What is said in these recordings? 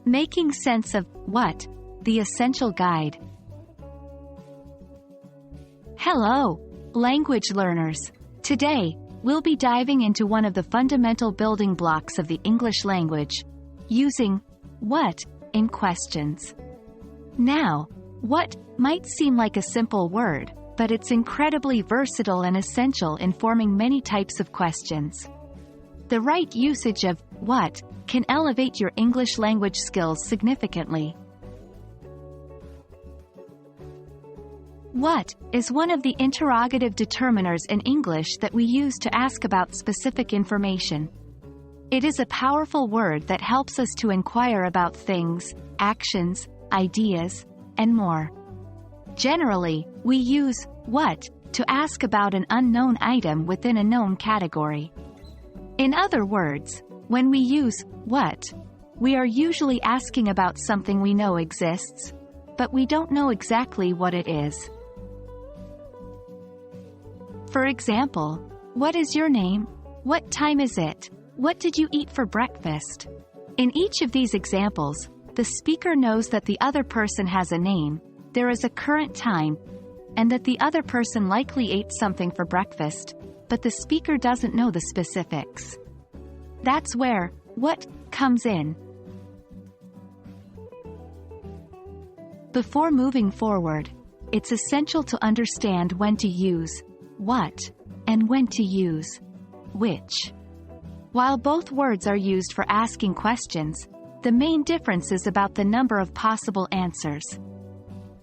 Making sense of what? The essential guide. Hello, language learners. Today, we'll be diving into one of the fundamental building blocks of the English language, using what in questions. Now, what might seem like a simple word, but it's incredibly versatile and essential in forming many types of questions. The right usage of what can elevate your English language skills significantly. What is one of the interrogative determiners in English that we use to ask about specific information. It is a powerful word that helps us to inquire about things, actions, ideas, and more. Generally, we use what to ask about an unknown item within a known category. In other words, when we use what, we are usually asking about something we know exists, but we don't know exactly what it is. For example, what is your name? What time is it? What did you eat for breakfast? In each of these examples, the speaker knows that the other person has a name, there is a current time, and that the other person likely ate something for breakfast, but the speaker doesn't know the specifics. That's where what comes in. Before moving forward, it's essential to understand when to use what and when to use which. While both words are used for asking questions, the main difference is about the number of possible answers.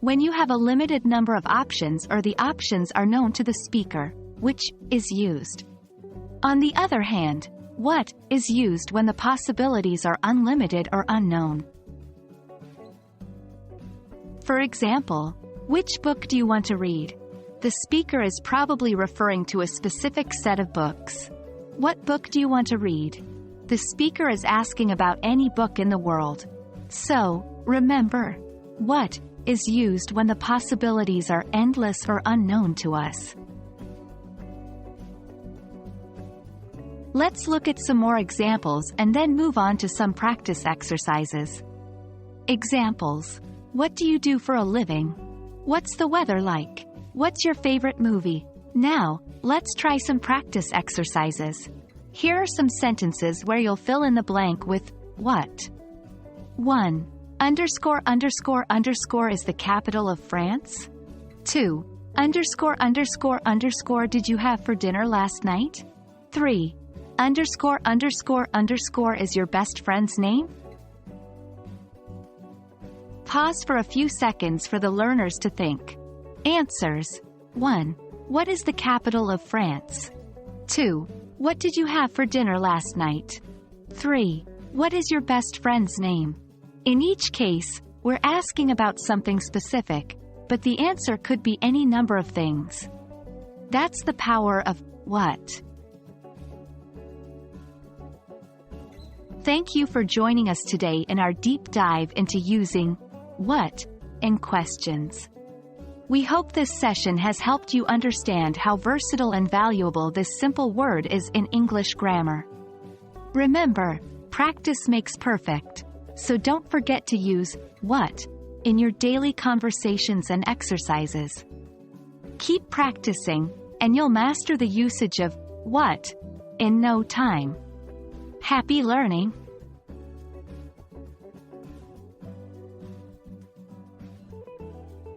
When you have a limited number of options or the options are known to the speaker, which is used. On the other hand, what is used when the possibilities are unlimited or unknown. For example, which book do you want to read? The speaker is probably referring to a specific set of books. What book do you want to read? The speaker is asking about any book in the world. So, remember, what is used when the possibilities are endless or unknown to us. Let's look at some more examples and then move on to some practice exercises. Examples. What do you do for a living? What's the weather like? What's your favorite movie? Now, let's try some practice exercises. Here are some sentences where you'll fill in the blank with what. 1. Underscore underscore underscore is the capital of France? 2. Underscore underscore underscore did you have for dinner last night? 3. Underscore underscore underscore is your best friend's name? Pause for a few seconds for the learners to think. Answers. 1. What is the capital of France? 2. What did you have for dinner last night? 3. What is your best friend's name? In each case, we're asking about something specific, but the answer could be any number of things. That's the power of what. Thank you for joining us today in our deep dive into using what in questions. We hope this session has helped you understand how versatile and valuable this simple word is in English grammar. Remember, practice makes perfect, so don't forget to use what in your daily conversations and exercises. Keep practicing, and you'll master the usage of what in no time. Happy learning!